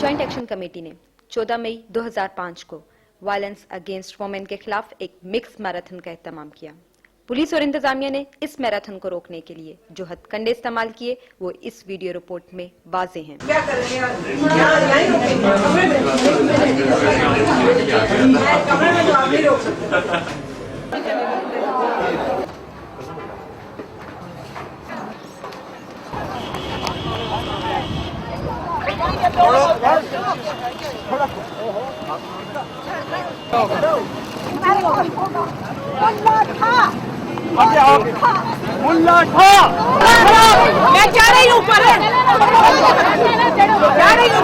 Joint action committee ने 14 मई 2005 को violence against women के खिलाफ एक मिक्स मैराथन का एहतमाम किया। पुलिस और इंतजामिया ने इस मैराथन को रोकने के लिए जो हथकंडे इस्तेमाल किए वो इस वीडियो रिपोर्ट में वाज़ेह हैं। मुल्ला था मैं जा रही हूँ ऊपर जा रही हूँ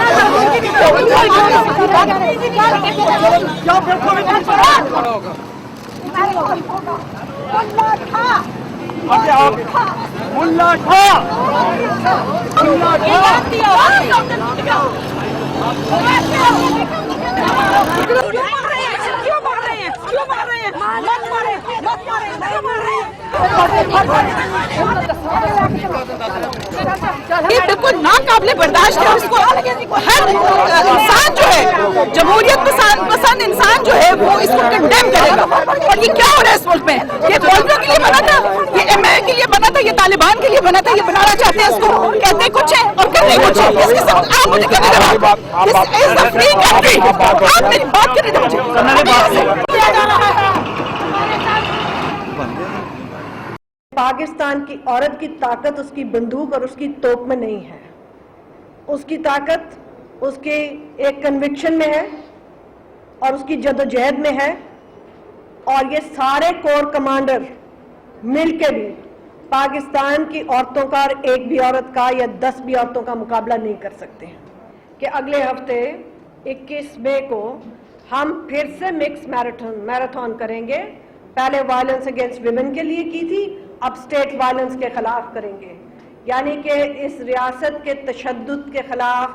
मुल्ला था ये बिल्कुल नाकाबिले बर्दाश्त है। उसको हर इंसान जो है, जमहूरियत पसंद इंसान जो है वो इसको कंडेम करेगा। और ये क्या हो रहा है इस मुल्क में? ये मौलवियों के लिए बना था, ये MI के लिए बना था, ये तालिबान के लिए बना था, ये बनाना चाहते हैं इसको। कहते कुछ है और करते कुछ है। इसके साथ आप मुझे करने दो। This is the free country. आप मेरी बात करने दो मुझे। पाकिस्तान की औरत की ताकत उसकी बंदूक और उसकी तोप में नहीं है। उसकी ताकत उसके एक कन्विक्शन में है और उसकी जदोजहद में है। और ये सारे कोर कमांडर मिलकर भी पाकिस्तान की औरतों का और एक भी औरत का या 10 भी औरतों का मुकाबला नहीं कर सकते हैं। कि अगले हफ्ते 21 मई को हम फिर से मिक्स मैराथन करेंगे। पहले वायलेंस अगेंस्ट विमेन के लिए की थी, अब स्टेट वायलेंस के खिलाफ करेंगे। यानी कि इस रियासत के तशद्दुद के खिलाफ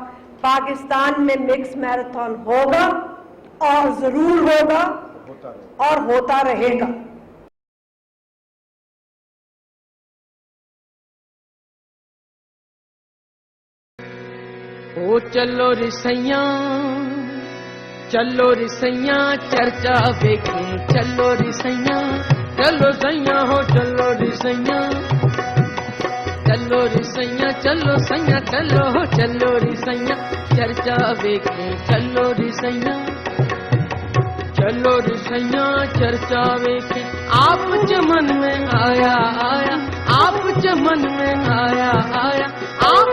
पाकिस्तान में मिक्स मैराथन होगा और जरूर होगा और होता रहेगा। ओ चलो रिसैया चर्चा देखें, चलो रिसैया चलो सैया हो, चलो रिसैया चलो सैया चलो हो, चलो रिसैया चर्चा देखें, चलो रिसैया चर्चा देखें। आप मन में आया आप मन में आया आप।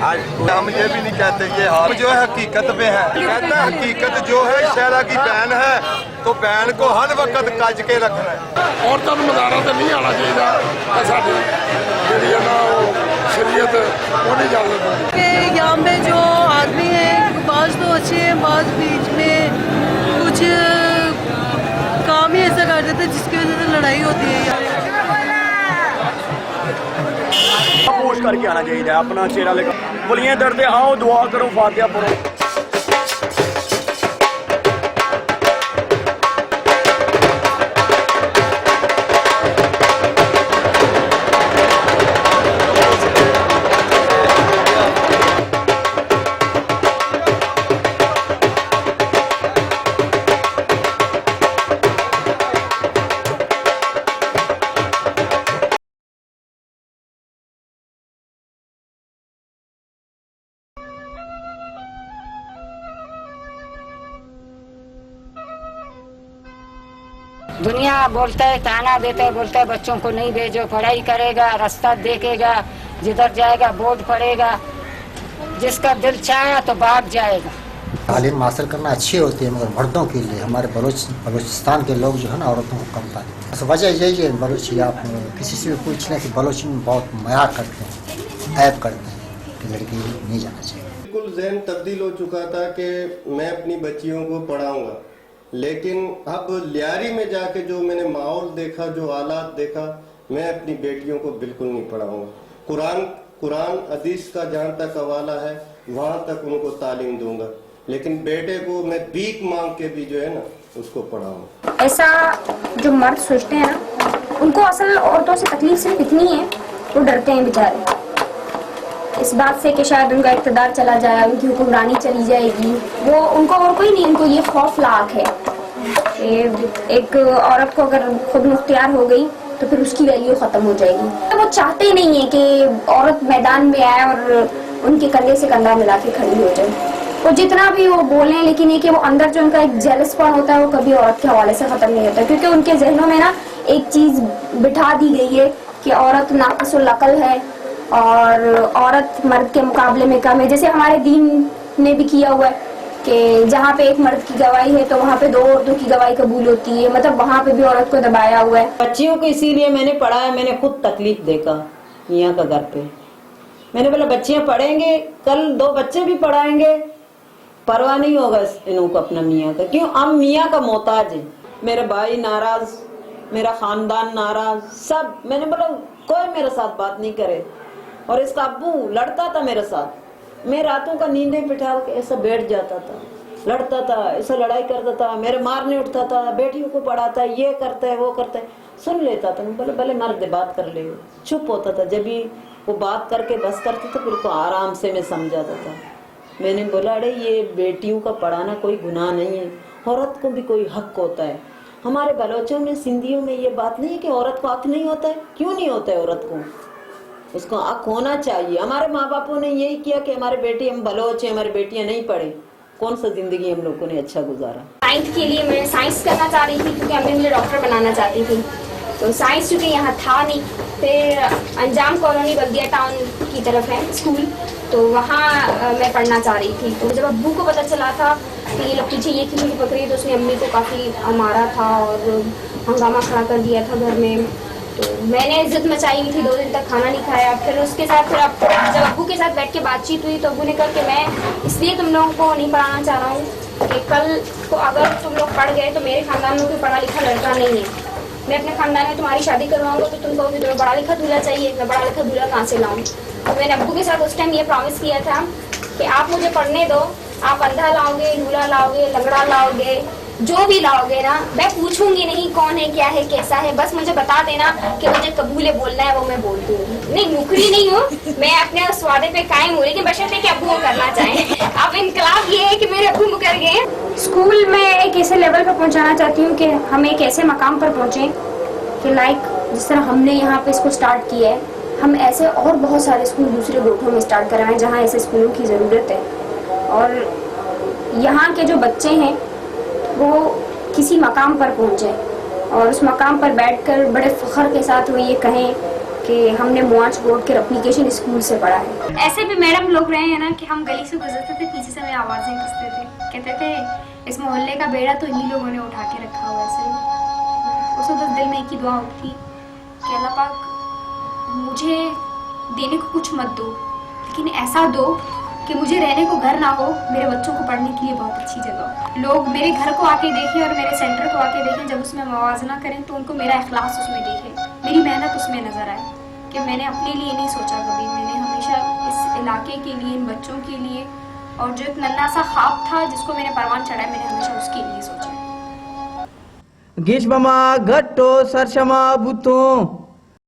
आज हम ये भी नहीं कहते ये हाल जो है हकीकत में है। कहते हैं हकीकत जो है शहरा की बहन है तो बहन को हर वक्त कज के रखना है। औरतों को मजारा तो नहीं आना चाहिए। शरीयत वो नहीं जा सकती। यहाँ पे जो आदमी है बाज तो अच्छे हैं, बाज बीच में कुछ काम ही ऐसा कर देते जिसकी वजह से लड़ाई होती है। पोस्ट करके आना चाहिए अपना चेहरा लेकर। बोलिए दर्द आओ दुआ करो फातिहा पढ़ो। दुनिया बोलता है, ताना देता है, बोलता है बच्चों को नहीं भेजो, पढ़ाई करेगा, रास्ता देखेगा, जिधर जाएगा बोर्ड पढ़ेगा, जिसका दिल चाहे तो भाग जाएगा। तालीम हासिल करना अच्छी होती है मगर मर्दों के लिए हमारे बलूचिस्तान के लोग जो है ना औरतों को कम तालीम। वजह यही है बलूची आप किसी से भी पूछ लें कि बलूची में बहुत मजाक करते हैं, ऐब करते हैं कि लड़की नहीं जाना चाहिए। बिल्कुल ज़हन तब्दील हो चुका था कि मैं अपनी बच्चियों को पढ़ाऊंगा, लेकिन अब लियारी में जाके जो मैंने माहौल देखा, जो हालात देखा, मैं अपनी बेटियों को बिल्कुल नहीं पढ़ाऊंगा। कुरान हदीस का जहाँ तक हवाला है वहाँ तक उनको तालीम दूंगा, लेकिन बेटे को मैं भीख मांग के भी जो है ना उसको पढ़ाऊंगा। ऐसा जो मर्द सोचते हैं ना, उनको असल औरतों से तकलीफ सिर्फ इतनी है, वो डरते हैं बेचारे। इस बात से कि शायद उनका इक़्तिदार चला जाए, उनकी हुक्मरानी चली जाएगी, वो उनको और कोई नहीं, उनको ये खौफनाक है। एक औरत को अगर खुद मुख्तियार हो गई तो फिर उसकी वैल्यू खत्म हो जाएगी। वो चाहते नहीं है कि औरत मैदान में आए और उनके कंधे से कंधा मिला के खड़ी हो जाए। वो जितना भी वो बोलें, लेकिन ये कि वो अंदर जो उनका एक जेलसपन होता है वो कभी औरत के हवाले से खत्म नहीं होता, क्योंकि उनके जहनों में ना एक चीज बिठा दी गई है कि औरत नाक़िसुल अक़ल है और औरत मर्द के मुकाबले में कम है। जैसे हमारे दीन ने भी किया हुआ है कि जहाँ पे एक मर्द की गवाही है तो वहाँ पे 2 औरतों की गवाही कबूल होती है, मतलब वहाँ पे भी औरत को दबाया हुआ है। बच्चियों को इसीलिए मैंने पढ़ाया, मैंने खुद तकलीफ देखा मियाँ का घर पे। मैंने बोला बच्चियाँ पढ़ेंगे, कल 2 बच्चे भी पढ़ाएंगे, परवाह नहीं होगा इनको अपना मियाँ का। क्यों? हम मियाँ का मोहताज है। मेरे भाई नाराज, मेरा खानदान नाराज, सब। मैंने बोला कोई मेरे साथ बात नहीं करे। और इसका अब्बू लड़ता था मेरे साथ, मैं रातों का नींदें बिठा के ऐसा बैठ जाता था, लड़ता था, ऐसा लड़ाई करता था, मेरे मारने उठता था, बेटियों को पढ़ाता है, ये करता है वो करता है। सुन लेता था, बोले भले मर्द बात कर ले, चुप होता था। जब भी वो बात करके बस करते थे फिर को आराम से मैं समझाता था। मैंने बोला अरे ये बेटियों का पढ़ाना कोई गुनाह नहीं है, औरत को भी कोई हक होता है। हमारे बलोचों में, सिंधियों में ये बात नहीं है कि औरत को हक नहीं होता है। क्यों नहीं होता है औरत को? उसको हक होना चाहिए। हमारे माँ बापों ने यही किया कि हमारे बेटी, हम बलोच हैं, हमारी बेटियां नहीं पढ़े। कौन सा जिंदगी हम लोगों ने अच्छा गुजारा। 9th के लिए मैं साइंस करना चाह रही थी क्योंकि अम्मी मुझे डॉक्टर बनाना चाहती थी, तो साइंस चूँकि यहाँ था नहीं। फिर अंजाम कॉलोनी बल्दिया टाउन की तरफ है स्कूल, तो वहाँ मैं पढ़ना चाह रही थी। तो जब अब्बू को पता चला था कि ये लोग पीछे ये क्यों नहीं पकड़ी, तो उसने अम्मी को काफ़ी मारा था और हंगामा खड़ा कर दिया था घर में। तो मैंने इज्जत मचाई हुई थी, 2 दिन तक खाना नहीं खाया। फिर उसके साथ फिर जब अब्बू के साथ बैठ के बातचीत हुई तो अब्बू ने कहा कि मैं इसलिए तुम लोगों को नहीं पढ़ाना चाह रहा हूँ कि कल को अगर तुम लोग पढ़ गए तो मेरे खानदान में कोई पढ़ा लिखा लड़का नहीं है। मैं अपने खानदान में तुम्हारी शादी करवाऊंगा तो तुम कहोगे तुम्हें बड़ा लिखा दूल्हा चाहिए, मैं बड़ा लिखा दूल्हा कहाँ से लाऊं। तो मैंने अब्बू के साथ उस टाइम ये प्रॉमिस किया था कि आप मुझे पढ़ने दो, आप अंधा लाओगे, लूला लाओगे, लंगड़ा लाओगे, जो भी लाओगे ना, मैं पूछूंगी नहीं कौन है, क्या है, कैसा है, बस मुझे बता देना कि मुझे कबूले बोलना है, वो मैं बोल दूंगी। नहीं, मुकरी नहीं हूँ मैं, अपने उस वादे पे कायम हूँ, लेकिन बशर्ते कि अब्बू वो करना चाहें। अब इनकलाब ये है कि मेरे अब्बू मुकर गए। स्कूल में एक ऐसे लेवल पर पहुँचाना चाहती हूँ कि हम एक ऐसे मकाम पर पहुँचे कि लाइक जिस तरह हमने यहाँ पे इसको स्टार्ट किया है, हम ऐसे और बहुत सारे स्कूल दूसरे गोठों में स्टार्ट कराएं जहाँ ऐसे स्कूलों की ज़रूरत है। और यहाँ के जो बच्चे हैं वो किसी मकाम पर पहुँचे और उस मकाम पर बैठकर बड़े फ़ख्र के साथ वो ये कहें कि हमने मुआज बोर्ड के एप्लीकेशन स्कूल से पढ़ा है। ऐसे भी मैडम लोग रहे हैं ना कि हम गली से गुजरते थे, पीछे से हमें आवाज़ें कसते थे, कहते थे इस मोहल्ले का बेड़ा तो इन्हीं लोगों ने उठा के रखा हुआ है। उस वक्त दिल में एक ही दुआ उठती कि अल्लाह पाक मुझे देने को कुछ मत दो, लेकिन ऐसा दो कि मुझे रहने को घर ना हो, मेरे बच्चों को पढ़ने के लिए बहुत अच्छी जगह। लोग मेरे घर को आके देखें और मेरे सेंटर को आके देखें, जब उसमें मवाजना करें तो उनको मेरा इखलास उसमें दिखे, मेरी मेहनत उसमें नजर आए कि मैंने अपने लिए नहीं सोचा कभी, मैंने हमेशा इस इलाके के लिए, इन बच्चों के लिए, और जो एक नन्हा सा ख्वाब था जिसको मैंने परवान चढ़ाया, मैंने हमेशा उसके लिए सोचा। गिशबमा घट्टो सरशमा बुतो